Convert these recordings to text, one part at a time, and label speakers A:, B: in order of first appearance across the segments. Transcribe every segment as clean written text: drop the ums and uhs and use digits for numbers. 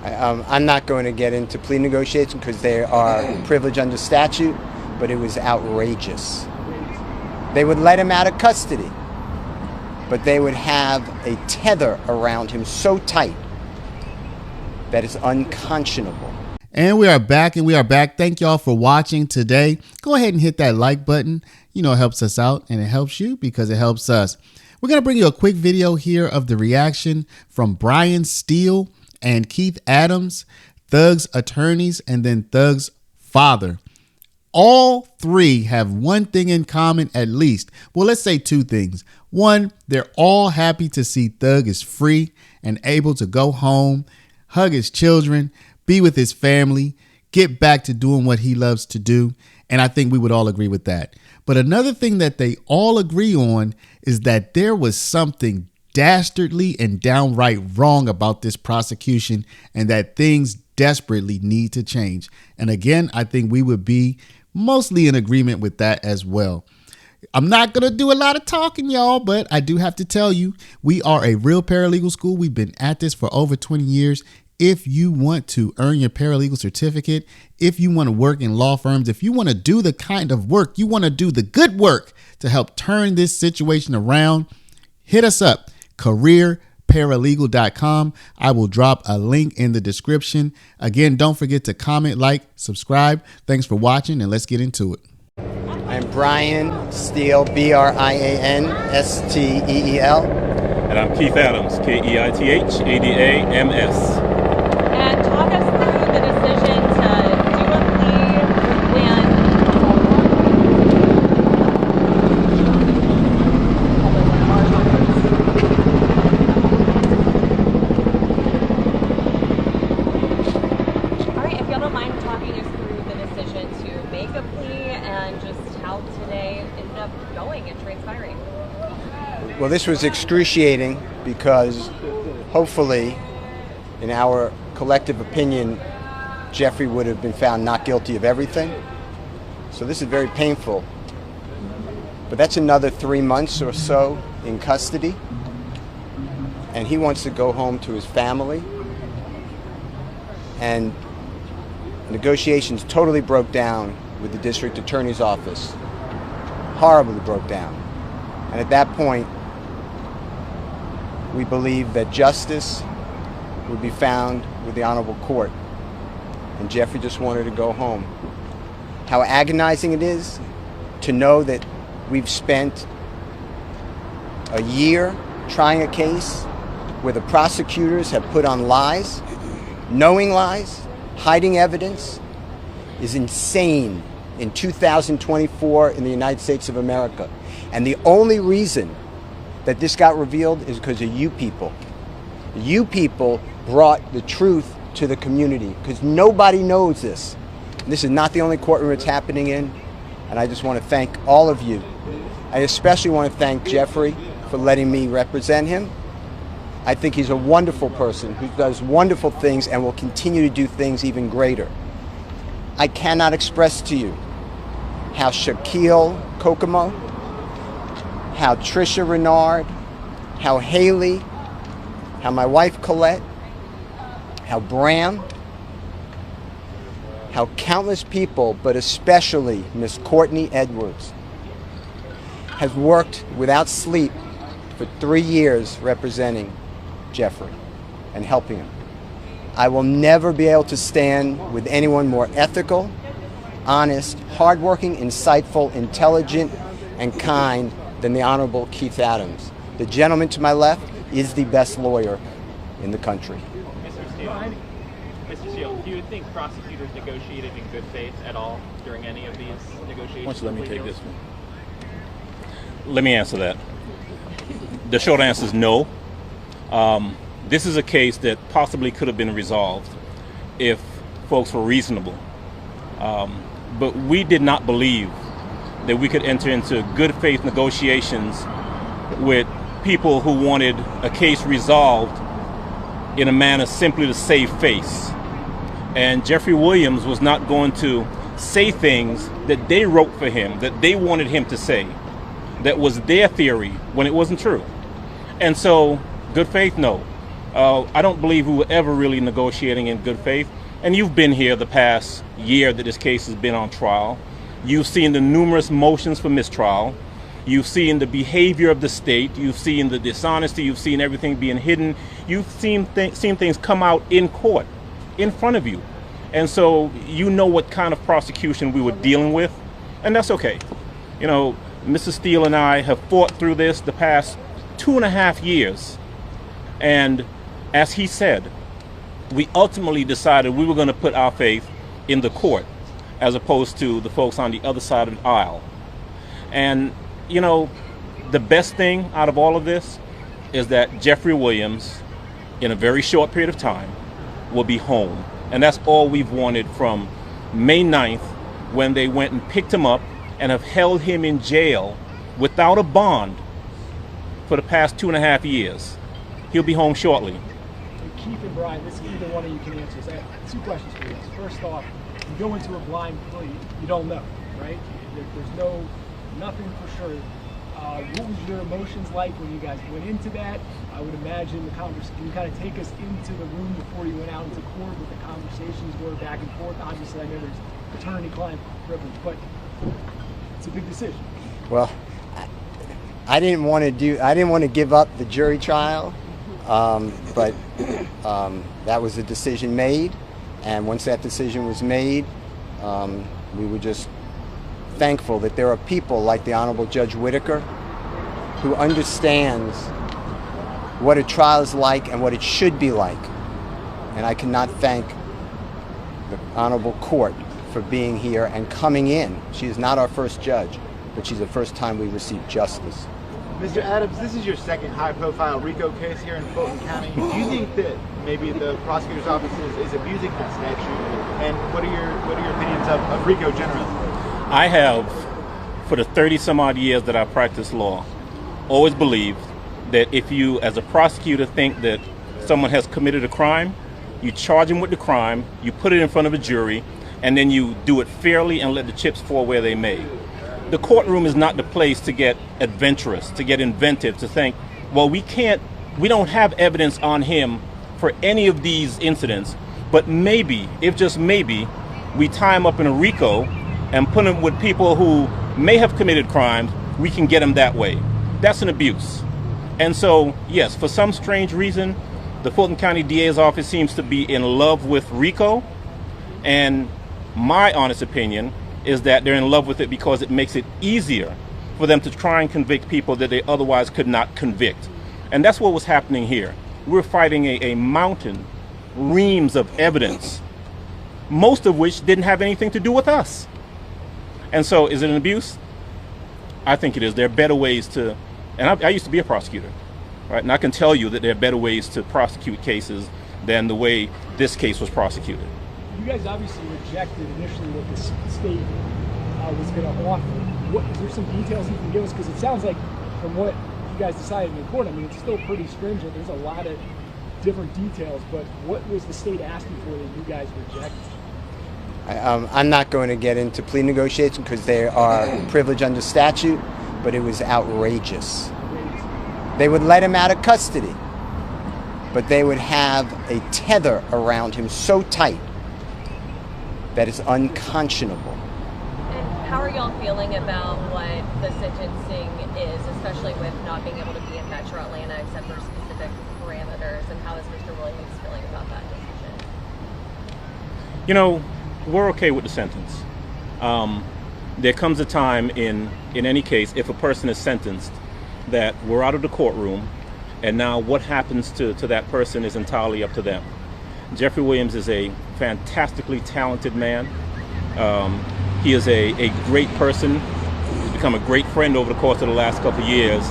A: I'm not going to get into plea negotiations because they are privileged under statute, but it was outrageous. They would let him out of custody, but they would have a tether around him so tight that it's unconscionable.
B: And we are back. Thank y'all for watching today. Go ahead and hit that like button. You know, it helps us out and it helps you because it helps us. We're going to bring you a quick video here of the reaction from Brian Steele and Keith Adams, Thug's attorneys, and then Thug's father. All three have one thing in common at least. Well, let's say two things. One, they're all happy to see Thug is free and able to go home, hug his children, be with his family, get back to doing what he loves to do. And I think we would all agree with that. But another thing that they all agree on is that there was something dastardly and downright wrong about this prosecution and that things desperately need to change. And again, I think we would be mostly in agreement with that as well. I'm not going to do a lot of talking, y'all, but I do have to tell you, we are a real paralegal school. We've been at this for over 20 years. If you want to earn your paralegal certificate, if you want to work in law firms, if you want to do the kind of work, you want to do the good work to help turn this situation around, hit us up, careerparalegal.com. I will drop a link in the description. Again, don't forget to comment, like, subscribe. Thanks for watching, and let's get into it.
A: I'm Brian Steele, B-R-I-A-N-S-T-E-E-L.
C: And I'm Keith Adams, K-E-I-T-H-A-D-A-M-S.
D: And talk us through the decision to do a plea when All right, if y'all don't mind talking us through the decision to make a plea and just how today ended up going and transpiring.
A: Well, this was excruciating because hopefully, in our collective opinion, Jeffrey would have been found not guilty of everything. So this is very painful. But that's another 3 months or so in custody. And he wants to go home to his family. And negotiations totally broke down with the district attorney's office. Horribly broke down. And at that point, we believe that justice would be found with the honorable court. And Jeffrey just wanted to go home. How agonizing it is to know that we've spent a year trying a case where the prosecutors have put on lies, knowing lies, hiding evidence, is insane in 2024 in the United States of America. And the only reason that this got revealed is because of you people. You people brought the truth to the community because nobody knows this. This is not the only courtroom it's happening in, and I just want to thank all of you. I especially want to thank Jeffrey for letting me represent him. I think he's a wonderful person who does wonderful things and will continue to do things even greater. I cannot express to you how Shaquille Kokomo, how Trisha Renard, how Haley, how my wife Colette, how Bram, how countless people, but especially Miss Courtney Edwards, has worked without sleep for 3 years representing Jeffrey and helping him. I will never be able to stand with anyone more ethical, honest, hardworking, insightful, intelligent, and kind than the Honorable Keith Adams. The gentleman to my left is the best lawyer in the country.
E: Mr. Steele, do you think prosecutors negotiated in good faith at all during any of these negotiations?
C: Why don't you let me take this one? Let me answer that. The short answer is no. This is a case that possibly could have been resolved if folks were reasonable. But we did not believe that we could enter into good faith negotiations with people who wanted a case resolved in a manner simply to save face. And Jeffrey Williams was not going to say things that they wrote for him, that they wanted him to say, that was their theory when it wasn't true. And so, good faith, no. I don't believe we were ever really negotiating in good faith. And you've been here the past year that this case has been on trial. You've seen the numerous motions for mistrial. You've seen the behavior of the state. You've seen the dishonesty. You've seen everything being hidden. You've seen things come out in court, in front of you. And so you know what kind of prosecution we were dealing with, and that's okay. You know, Mr. Steele and I have fought through this the past 2.5 years. And as he said, we ultimately decided we were going to put our faith in the court as opposed to the folks on the other side of the aisle. And, you know, the best thing out of all of this is that Jeffrey Williams, in a very short period of time, will be home. And that's all we've wanted from May 9th, when they went and picked him up and have held him in jail without a bond for the past 2.5 years. He'll be home shortly.
F: Keith and Brian, this either one of you can answer this. I have 2 questions for you. First off, you go into a blind plea, you don't know, right? There's nothing for sure. What was your emotions like when you guys went into that? I would imagine the conversation, can you kind of take us into the room before you went out into court, what the conversations were back and forth? Obviously, I know there's attorney-client privilege, but it's a big decision.
A: Well, I didn't want to give up the jury trial, but that was a decision made, and once that decision was made, we were just thankful that there are people like the Honorable Judge Whitaker who understands what a trial is like and what it should be like. And I cannot thank the Honorable Court for being here and coming in. She is not our first judge, but she's the first time we received justice.
G: Mr. Adams, this is your second high-profile RICO case here in Fulton County. Do you think that maybe the prosecutor's office is abusing that statute? And what are your opinions of RICO generally?
C: I have, for the 30-some-odd years that I practiced law, always believed that if you, as a prosecutor, think that someone has committed a crime, you charge them with the crime, you put it in front of a jury, and then you do it fairly and let the chips fall where they may. The courtroom is not the place to get adventurous, to get inventive, to think, well, we don't have evidence on him for any of these incidents, but maybe, if just maybe, we tie him up in a RICO and put him with people who may have committed crimes, we can get him that way. That's an abuse. And so, yes, for some strange reason, the Fulton County DA's office seems to be in love with RICO, and my honest opinion is that they're in love with it because it makes it easier for them to try and convict people that they otherwise could not convict. And that's what was happening here. We're fighting a mountain, reams of evidence, most of which didn't have anything to do with us. And so, is it an abuse? I think it is. There are better ways to, and I used to be a prosecutor, right? And I can tell you that there are better ways to prosecute cases than the way this case was prosecuted.
F: You guys obviously rejected initially what the state was going to offer. Is there some details you can give us? Because it sounds like from what you guys decided in court, I mean, it's still pretty stringent. There's a lot of different details, but what was the state asking for that you guys rejected?
A: I'm not going to get into plea negotiations because they are privileged under statute, but it was outrageous. They would let him out of custody, but they would have a tether around him so tight that it's unconscionable.
D: And how are y'all feeling about what the sentencing is, especially with not being able to be in Metro Atlanta except for specific parameters, and how is Mr. Williams feeling about that decision?
C: You know, we're okay with the sentence. There comes a time in any case, if a person is sentenced, that we're out of the courtroom, and now what happens to that person is entirely up to them. Jeffrey Williams is a fantastically talented man. He is a great person. He's become a great friend over the course of the last couple of years.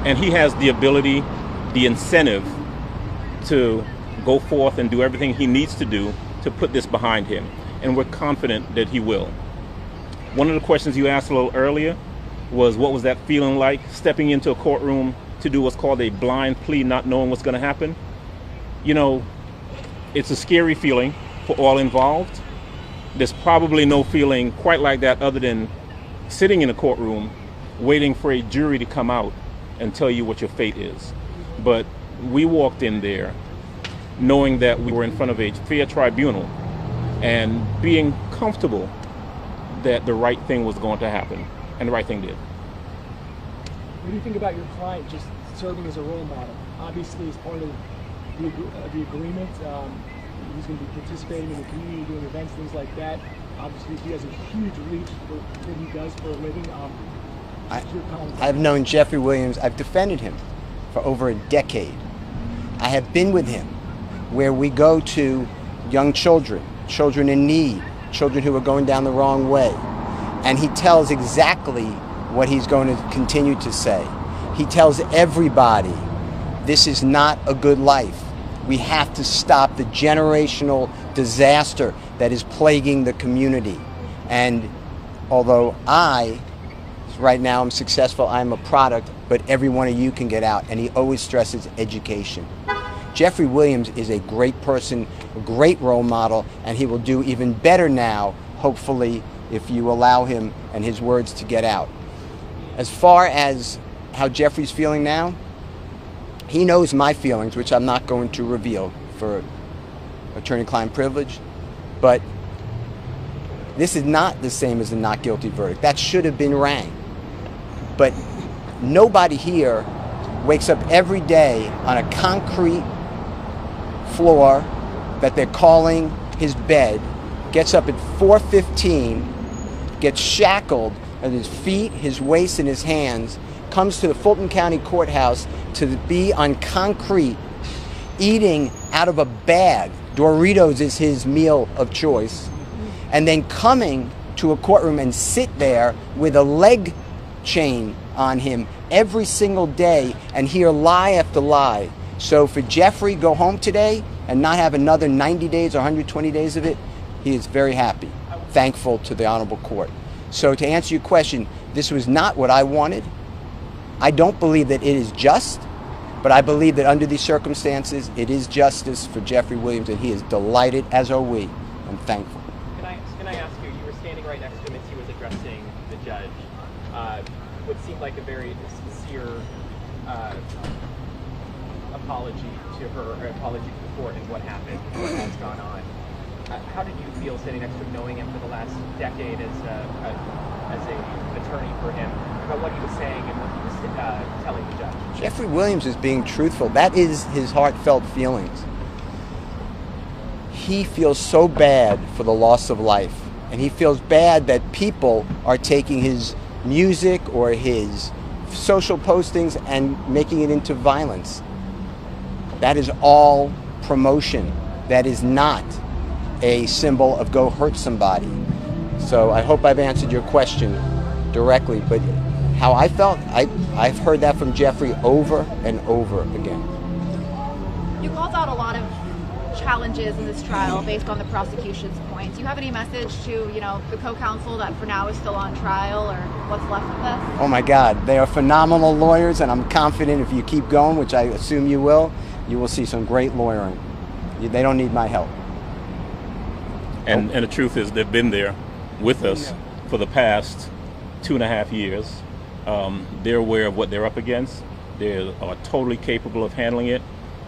C: And he has the ability, the incentive to go forth and do everything he needs to do to put this behind him. And we're confident that he will. One of the questions you asked a little earlier was, what was that feeling like, stepping into a courtroom to do what's called a blind plea, not knowing what's going to happen? You know, it's a scary feeling for all involved. There's probably no feeling quite like that other than sitting in a courtroom waiting for a jury to come out and tell you what your fate is. But we walked in there knowing that we were in front of a fair tribunal and being comfortable that the right thing was going to happen, and the right thing did.
F: What do you think about your client just serving as a role model? Obviously, as part of the agreement, he's going to be participating in the community, doing events, things like that. Obviously, he has a huge reach for what he does for a living.
A: I've known Jeffrey Williams. I've defended him for over a decade. I have been with him where we go to young children, children in need, children who are going down the wrong way. And he tells exactly what he's going to continue to say. He tells everybody, this is not a good life. We have to stop the generational disaster that is plaguing the community. And although right now I'm successful, I'm a product, but every one of you can get out. And he always stresses education. Jeffrey Williams is a great person, a great role model, and he will do even better now, hopefully, if you allow him and his words to get out. As far as how Jeffrey's feeling now, he knows my feelings, which I'm not going to reveal for attorney-client privilege, but this is not the same as a not guilty verdict. That should have been rang. But nobody here wakes up every day on a concrete floor that they're calling his bed, gets up at 4:15, gets shackled at his feet, his waist, and his hands, comes to the Fulton County Courthouse to be on concrete, eating out of a bag. Doritos is his meal of choice. And then coming to a courtroom and sit there with a leg chain on him every single day and hear lie after lie. So for Jeffrey, go home today and not have another 90 days or 120 days of it, he is very happy, thankful to the Honorable Court. So to answer your question, this was not what I wanted. I don't believe that it is just, but I believe that under these circumstances, it is justice for Jeffrey Williams, and he is delighted, as are we, and thankful.
E: Can I ask you, you were standing right next to him as he was addressing the judge. What seemed like a very sincere apology to her, or apology to the court and what happened, what has gone on. How did you feel standing next to him, knowing him for the last decade as an attorney for him, about what he was saying and what he was telling the judge?
A: Jeffrey Williams is being truthful. That is his heartfelt feelings. He feels so bad for the loss of life, and he feels bad that people are taking his music or his social postings and making it into violence. That is all promotion. That is not a symbol of go hurt somebody. So I hope I've answered your question directly, but how I felt, I've heard that from Jeffrey over and over again.
H: You called out a lot of challenges in this trial based on the prosecution's points. Do you have any message to, the co-counsel that for now is still on trial, or what's left of this?
A: Oh my God, they are phenomenal lawyers, and I'm confident if you keep going, which I assume you will see some great lawyering. They don't need my help.
C: And the truth is, they've been there with us for the past 2.5 years. They're aware of what they're up against. They are totally capable of handling it.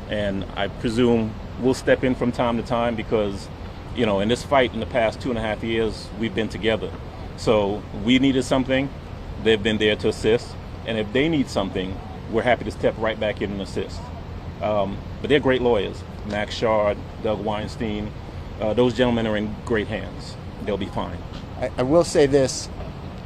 C: And I presume we'll step in from time to time because, in this fight in the past 2.5 years, we've been together. So we needed something, they've been there to assist. And if they need something, we're happy to step right back in and assist. But they're great lawyers. Max Shard, Doug Weinstein, those gentlemen are in great hands. They'll be fine.
A: I will say this.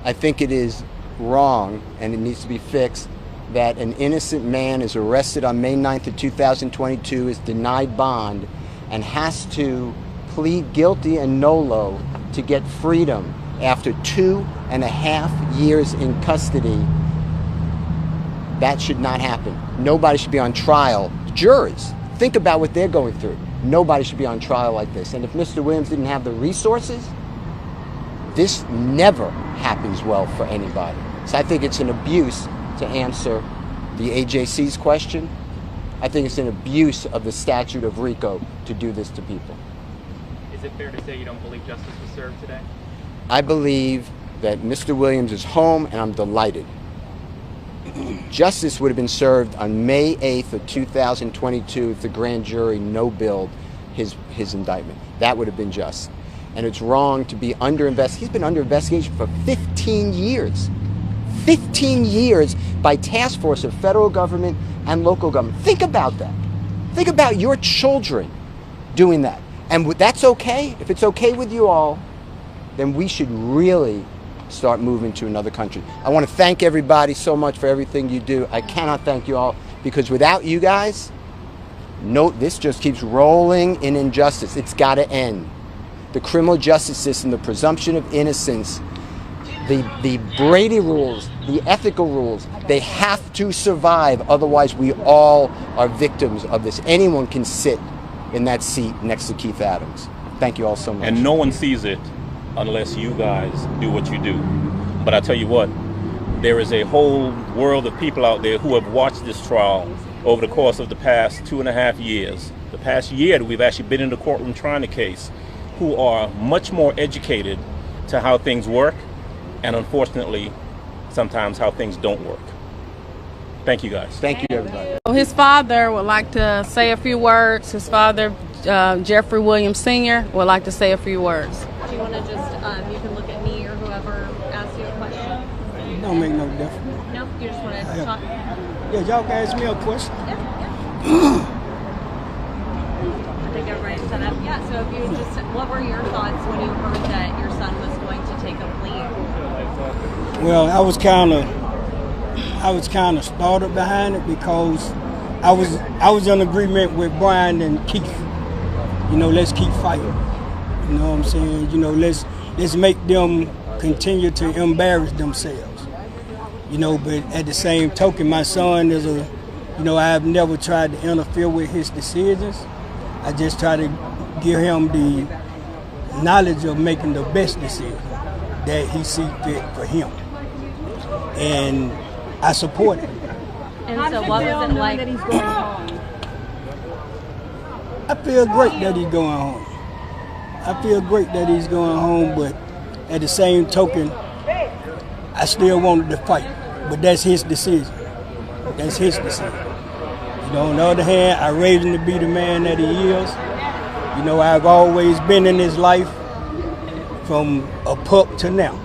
A: I think it is wrong, and it needs to be fixed, that an innocent man is arrested on May 9th of 2022, is denied bond, and has to plead guilty and nolo to get freedom after 2.5 years in custody. That should not happen. Nobody should be on trial. Jurors, think about what they're going through. Nobody should be on trial like this. And if Mr. Williams didn't have the resources, this never happens well for anybody. So I think it's an abuse, to answer the AJC's question. I think it's an abuse of the statute of RICO to do this to people.
E: Is it fair to say you don't believe justice was served today?
A: I believe that Mr. Williams is home, and I'm delighted. Justice would have been served on May 8th of 2022 if the grand jury no-billed his indictment. That would have been just. And it's wrong to be under investigation. He's been under investigation for 15 years. 15 years by task force of federal government and local government. Think about that. Think about your children doing that. And that's okay. If it's okay with you all, then we should really start moving to another country. I want to thank everybody so much for everything you do. I cannot thank you all, because without you guys, this just keeps rolling in injustice. It's got to end. The criminal justice system, the presumption of innocence, the Brady rules, the ethical rules, they have to survive. Otherwise, we all are victims of this. Anyone can sit in that seat next to Keith Adams. Thank you all so much.
C: And no one sees it unless you guys do what you do. But I tell you what, there is a whole world of people out there who have watched this trial over the course of the past 2.5 years. The past year that we've actually been in the courtroom trying the case, who are much more educated to how things work, and unfortunately, sometimes how things don't work. Thank you guys.
A: Thank you, everybody.
I: His father would like to say a few words. His father, Jeffrey Williams Sr., would like to say a few words.
D: Do you want to just, you can look at me or whoever asks you a question?
J: It don't make no difference.
D: No? You just want to talk?
J: Yeah, y'all can ask me a question.
D: Yeah. I think everybody's set up. Yeah, so if you just, what were your thoughts when you heard that your son was going to take a plea?
J: Well, I was kind of startled behind it, because I was in agreement with Brian and Keith. You know, let's keep fighting. You know what I'm saying? You know, let's make them continue to embarrass themselves. You know, but at the same token, my son is I've never tried to interfere with his decisions. I just try to give him the knowledge of making the best decision that he sees fit for him. And I support it.
D: And so what was it like?
H: That he's going home?
J: I feel great that he's going home. I feel great that he's going home, but at the same token, I still wanted to fight. But that's his decision. That's his decision. You know, on the other hand, I raised him to be the man that he is. You know, I've always been in his life from a pup to now.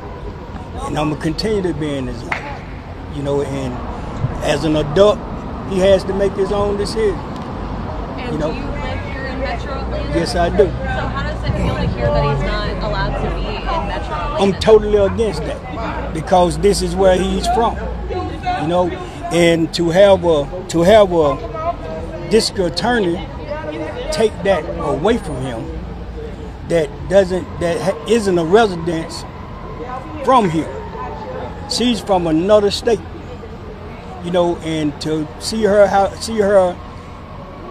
J: And I'm going to continue to be in his life. You know, and as an adult, he has to make his own decision.
D: And
J: you know?
D: do you live here in Metro Atlanta?
J: Yes, I do.
D: So how does it feel to hear that he's not allowed to be in Metro Atlanta?
J: I'm totally against that, because this is where he's from. You know, and to have a district attorney take that away from him, that isn't a resident from here. She's from another state, you know, and to see her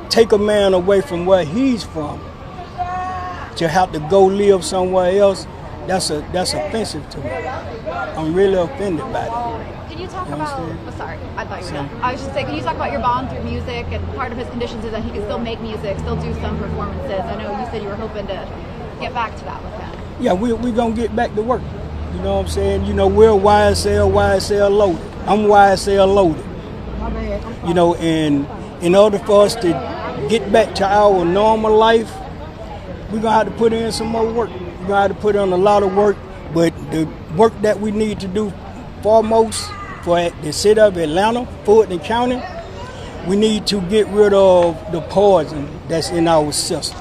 J: take a man away from where he's from to have to go live somewhere else, that's offensive to me. I'm really offended by that.
H: Can you talk about? Oh, sorry, I thought you were done. I was just saying, can you talk about your bond through music? And part of his conditions is that he can still make music, still do some performances. I know you said you were hoping to get back to that with him.
J: Yeah, we're gonna get back to work. You know what I'm saying? You know, we're YSL loaded. I'm YSL loaded. You know, and in order for us to get back to our normal life, we're gonna have to put in some more work. We're gonna have to put in a lot of work, but the work that we need to do foremost for the city of Atlanta, Fulton County, we need to get rid of the poison that's in our system,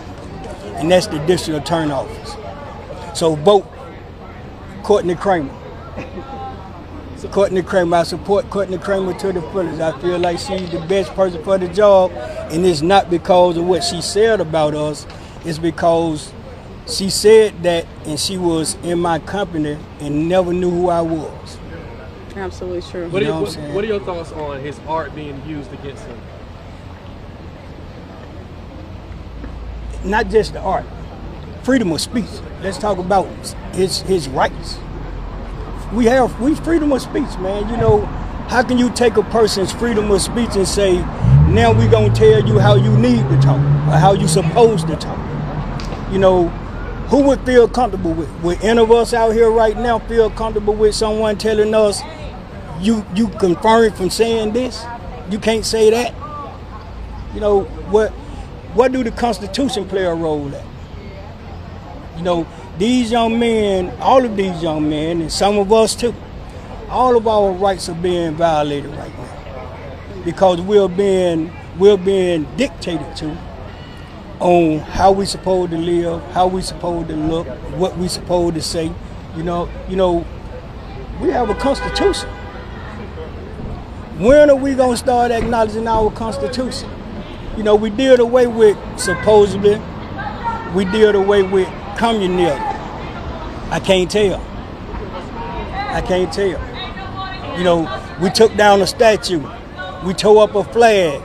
J: and that's the district attorney office. So vote Courtney Kramer. Courtney Kramer, I support Courtney Kramer to the fullest. I feel like she's the best person for the job, and it's not because of what she said about us. It's because she said that, and she was in my company and never knew who I was.
I: Absolutely true.
F: What are your thoughts on his art being used against him?
J: Not just the art, freedom of speech. Let's talk about his rights. We freedom of speech, man. You know, how can you take a person's freedom of speech and say, now we're gonna tell you how you need to talk or how you supposed to talk? You know, who would feel comfortable with? Would any of us out here right now feel comfortable with someone telling us you confirm from saying this? You can't say that. You know, what do the Constitution play a role at? You know, these young men, all of these young men, and some of us too, all of our rights are being violated right now because we're being dictated to on how we supposed to live, how we supposed to look, what we supposed to say. You know, we have a Constitution. When are we gonna start acknowledging our Constitution? You know, we did away with, supposedly, we did away with communism. I can't tell. You know, we took down a statue. We tore up a flag.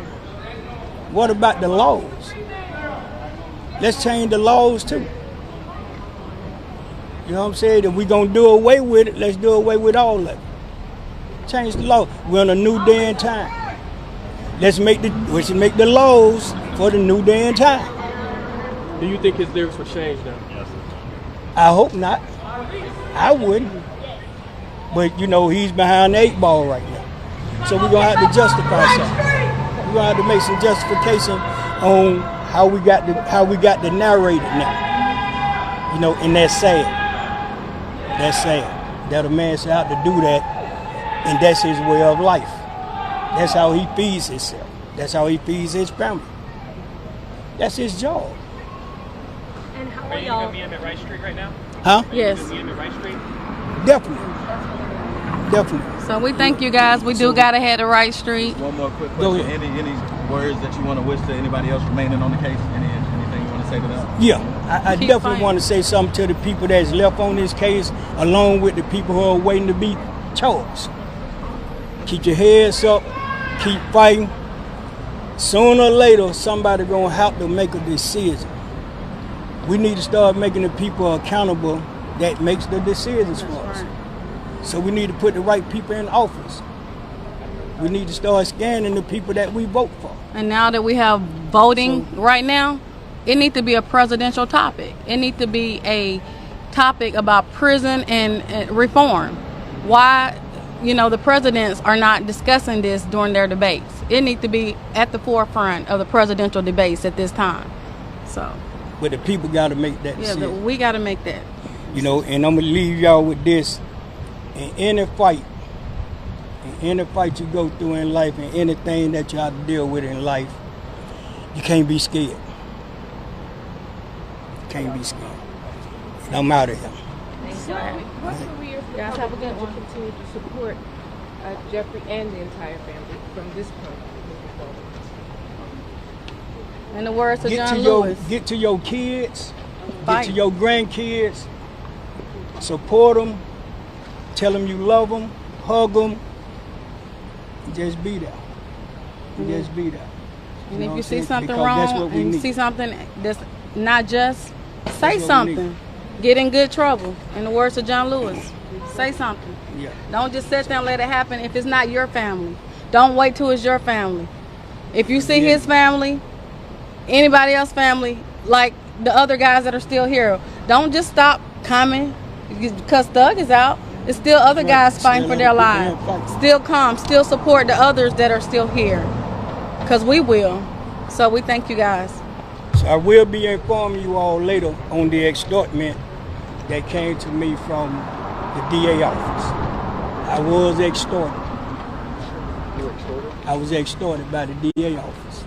J: What about the laws? Let's change the laws too. You know what I'm saying? If we're gonna do away with it, let's do away with all of it. Change the law. We're in a new day and time. We should make the laws for the new day and time.
F: Do you think his lyrics will change now?
J: I hope not. I wouldn't. But you know, he's behind the 8 ball right now. So we're gonna have to justify something. We're gonna have to make some justification on how we got to narrate it now. You know, and that's sad. That's sad. That a man should have to do that, and that's his way of life. That's how he feeds himself. That's how he feeds his family. That's his job.
D: And how
E: Are
D: are
E: you
D: y'all?
E: gonna meet him at Rice Street right now?
J: Huh?
I: Yes.
E: Meet him at Rice Street?
J: Definitely.
I: So we thank you guys. We do gotta head to Wright Street.
K: One more quick
J: Go
K: question.
J: ahead.
K: Any words that you want to wish to anybody else remaining on the case? Anything you want to say to them?
J: Yeah, I
I: Keep
J: definitely
I: fighting.
J: want to say something to the people that's left on this case, along with the people who are waiting to be charged. Keep your heads up, keep fighting. Sooner or later, somebody gonna have to make a decision. We need to start making the people accountable that makes the decisions for us. So we need to put the right people in office. We need to start scanning the people that we vote for.
I: And now that we have voting right now, it needs to be a presidential topic. It needs to be a topic about prison and reform. Why, you know, the presidents are not discussing this during their debates. It needs to be at the forefront of the presidential debates at this time. So,
J: But the people got to make that
I: yeah,
J: decision.
I: we got to make that.
J: You know, and I'm gonna leave y'all with this. In any fight you go through in life, and anything that you have to deal with in life, you can't be scared. You can't be scared. And I'm out of here.
L: What career for
I: Guys, have a good one.
L: continue to support Jeffrey and the entire family from this point moving forward?
I: In the words of
J: Get
I: John
J: to your
I: Lewis,
J: get to your kids,
I: Fight.
J: get to your grandkids, support them, tell them you love them, hug them, just be there. Just be there.
I: and
J: know
I: if
J: what
I: you
J: I'm
I: see
J: saying?
I: something
J: Because that's
I: wrong
J: what we
I: and you
J: need.
I: see something that's not just, say
J: That's what we
I: something.
J: need.
I: Get in good trouble. In the words of John Lewis, say something.
J: Yeah.
I: Don't just sit there and let it happen if it's not your family. Don't wait till it's your family. If you see his family, anybody else's family, like the other guys that are still here, don't just stop coming because Thug is out. There's still other guys fighting for their lives. Still come, still support the others that are still here, because we will. So we thank you guys.
J: So I will be informing you all later on the extortment that came to me from the DA office. I was extorted.
G: You were extorted?
J: I was extorted by the DA office.